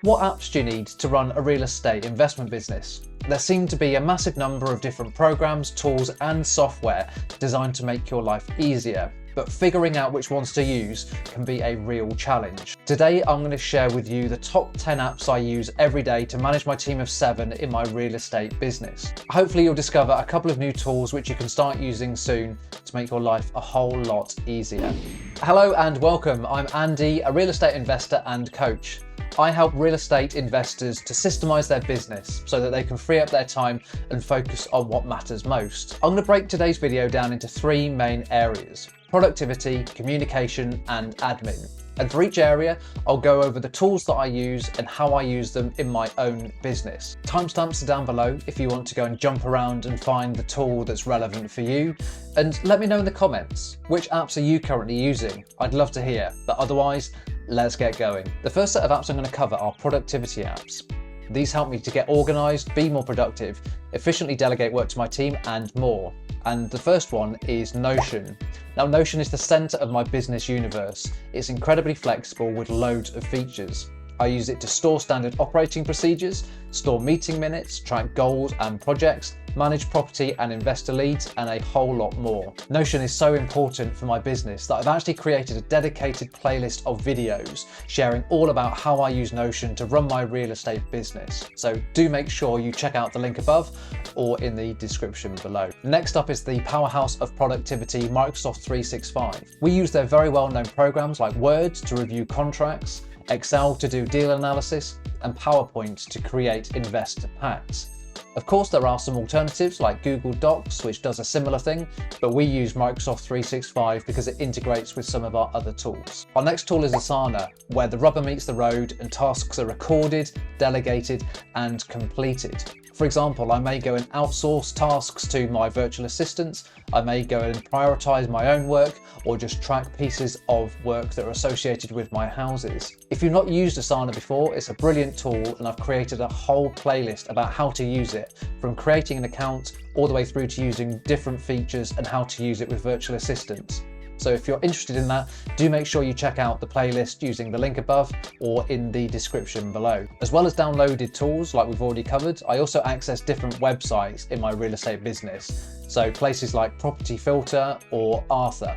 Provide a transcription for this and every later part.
What apps do you need to run a real estate investment business? There seem to be a massive number of different programs, tools, and software designed to make your life easier, but figuring out which ones to use can be a real challenge. Today, I'm going to share with you the top 10 apps I use every day to manage my team of 7 in my real estate business. Hopefully, you'll discover a couple of new tools which you can start using soon to make your life a whole lot easier. Hello and welcome. I'm Andy, a real estate investor and coach. I help real estate investors to systemise their business so that they can free up their time and focus on what matters most. I'm going to break today's video down into 3 main areas: productivity, communication, and admin. And for each area, I'll go over the tools that I use and how I use them in my own business. Timestamps are down below if you want to go and jump around and find the tool that's relevant for you. And let me know in the comments, which apps are you currently using? I'd love to hear, but otherwise, let's get going. The first set of apps I'm going to cover are productivity apps. These help me to get organised, be more productive, efficiently delegate work to my team, and more. And the first one is Notion. Now, Notion is the centre of my business universe. It's incredibly flexible with loads of features. I use it to store standard operating procedures, store meeting minutes, track goals and projects, manage property and investor leads, and a whole lot more. Notion is so important for my business that I've actually created a dedicated playlist of videos sharing all about how I use Notion to run my real estate business. So do make sure you check out the link above or in the description below. Next up is the powerhouse of productivity, Microsoft 365. We use their very well-known programs like Word to review contracts, Excel to do deal analysis, and PowerPoint to create investor packs. Of course, there are some alternatives like Google Docs, which does a similar thing, but we use Microsoft 365 because it integrates with some of our other tools. Our next tool is Asana, where the rubber meets the road and tasks are recorded, delegated, and completed. For example, I may go and outsource tasks to my virtual assistants, I may go and prioritise my own work, or just track pieces of work that are associated with my houses. If you've not used Asana before, it's a brilliant tool, and I've created a whole playlist about how to use it, from creating an account all the way through to using different features and how to use it with virtual assistants. So if you're interested in that, do make sure you check out the playlist using the link above or in the description below. As well as downloaded tools like we've already covered, I also access different websites in my real estate business. So places like Property Filter or Arthur.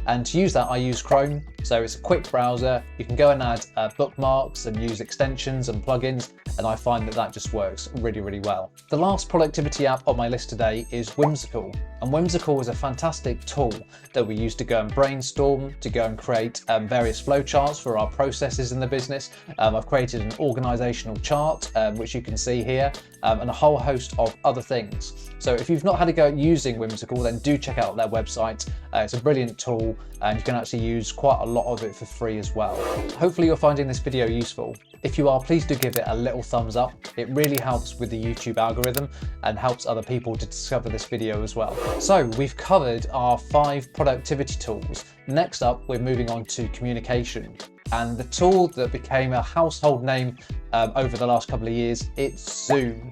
And to use that, I use Chrome. So it's a quick browser. You can go and add bookmarks and use extensions and plugins, and I find that that just works really, really well. The last productivity app on my list today is Whimsical. And Whimsical is a fantastic tool that we use to go and brainstorm, to go and create various flowcharts for our processes in the business. I've created an organisational chart, which you can see here, and a whole host of other things. So if you've not had a go at using Whimsical, then do check out their website. It's a brilliant tool, and you can actually use quite a lot of it for free as well. Hopefully you're finding this video useful. If you are, please do give it a little thumbs up. It really helps with the YouTube algorithm and helps other people to discover this video as well. So we've covered our 5 productivity tools. Next up, we're moving on to communication. And the tool that became a household name over the last couple of years, it's Zoom.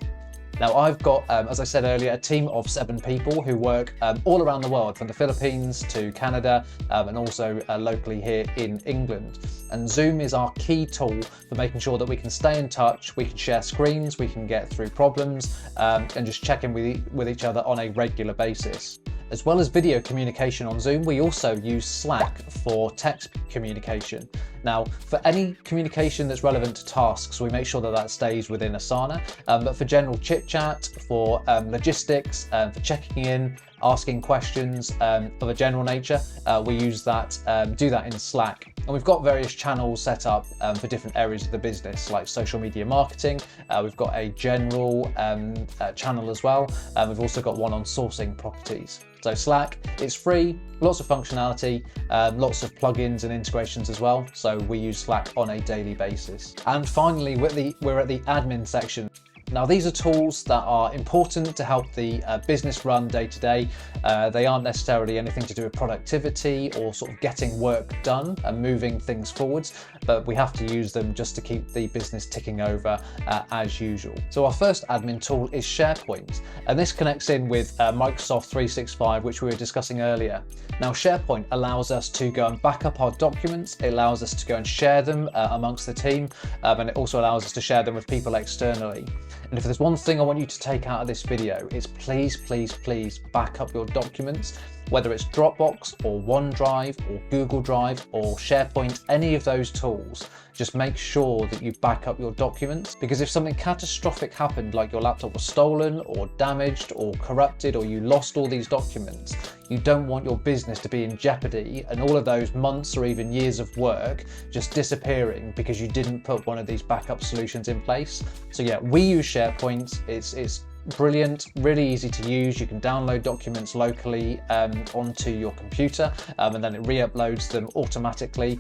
Now, I've got, as I said earlier, a team of 7 people who work all around the world, from the Philippines to Canada, and also locally here in England. And Zoom is our key tool for making sure that we can stay in touch, we can share screens, we can get through problems, and just check in with each other on a regular basis. As well as video communication on Zoom, we also use Slack for text communication. Now, for any communication that's relevant to tasks, we make sure that that stays within Asana, but for general chit-chat, for logistics, for checking in, asking questions of a general nature, we use that, do that in Slack. And we've got various channels set up for different areas of the business, like social media marketing. We've got a general channel as well. We've also got one on sourcing properties. So Slack, it's free, lots of functionality, lots of plugins and integrations as well. So we use Slack on a daily basis. And finally, we're at the admin section. Now, these are tools that are important to help the business run day to day. They aren't necessarily anything to do with productivity or sort of getting work done and moving things forwards, but we have to use them just to keep the business ticking over as usual. So our first admin tool is Sharepoint, and this connects in with Microsoft 365, which we were discussing earlier. Now, Sharepoint allows us to go and back up our documents. It allows us to go and share them amongst the team, and it also allows us to share them with people externally. And if there's one thing I want you to take out of this video, it's please, please, please back up your documents, whether it's Dropbox or OneDrive or Google Drive or SharePoint, any of those tools. Just make sure that you back up your documents, because if something catastrophic happened, like your laptop was stolen or damaged or corrupted, or you lost all these documents, you don't want your business to be in jeopardy and all of those months or even years of work just disappearing because you didn't put one of these backup solutions in place. So yeah, we use SharePoint. It's brilliant, really easy to use. You can download documents locally onto your computer, and then it re-uploads them automatically.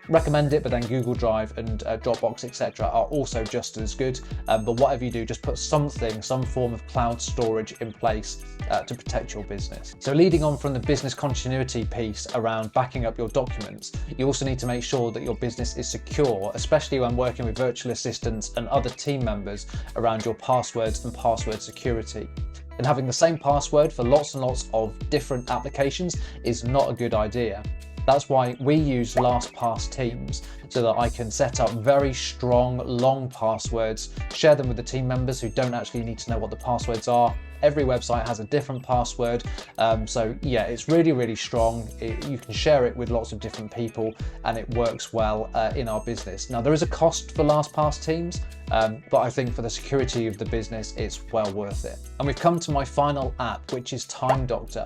Recommend it, but then Google Drive and Dropbox, etc. are also just as good. But whatever you do, just put some form of cloud storage in place to protect your business. So leading on from the business continuity piece around backing up your documents, you also need to make sure that your business is secure, especially when working with virtual assistants and other team members around your passwords and password security. And having the same password for lots and lots of different applications is not a good idea. That's why we use Lastpass teams, so that I can set up very strong, long passwords, share them with the team members who don't actually need to know what the passwords are. Every website has a different password. So yeah, it's really, really strong. You can share it with lots of different people and it works well in our business. Now, there is a cost for Lastpass teams, but I think for the security of the business, it's well worth it. And we've come to my final app, which is Time Doctor.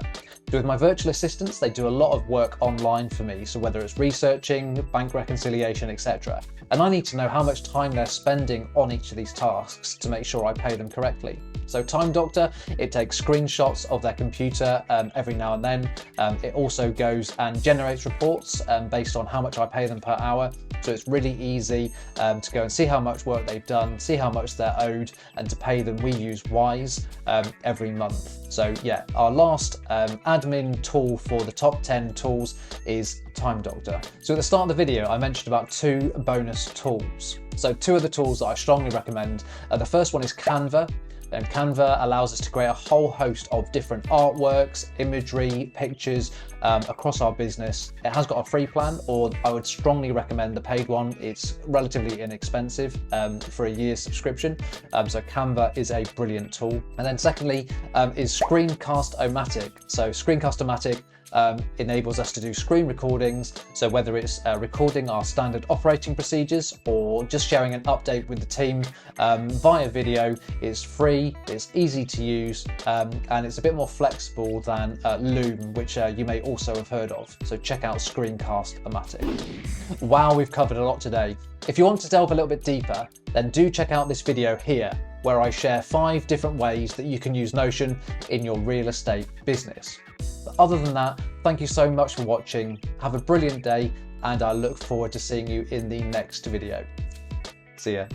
So with my virtual assistants, they do a lot of work online for me. So whether it's researching, bank reconciliation, etc. And I need to know how much time they're spending on each of these tasks to make sure I pay them correctly. So Time Doctor, it takes screenshots of their computer every now and then. It also goes and generates reports based on how much I pay them per hour. So it's really easy to go and see how much work they've done, see how much they're owed, and to pay them. We use Wise every month. So yeah, our last admin tool for the top 10 tools is Time Doctor. So at the start of the video, I mentioned about 2 bonus tools. So 2 of the tools that I strongly recommend. The first one is Canva. And Canva allows us to create a whole host of different artworks, imagery, pictures across our business. It has got a free plan, or I would strongly recommend the paid one. It's relatively inexpensive for a year's subscription. So Canva is a brilliant tool. And then secondly is Screencast-O-Matic. So Screencast-O-Matic enables us to do screen recordings. So whether it's recording our standard operating procedures or just sharing an update with the team via video, it's free, it's easy to use, and it's a bit more flexible than Loom, which you may also have heard of. So check out Screencast-O-Matic. Wow, we've covered a lot today. If you want to delve a little bit deeper, then do check out this video here, where I share 5 different ways that you can use Notion in your real estate business. But other than that, thank you so much for watching. Have a brilliant day, and I look forward to seeing you in the next video. See ya.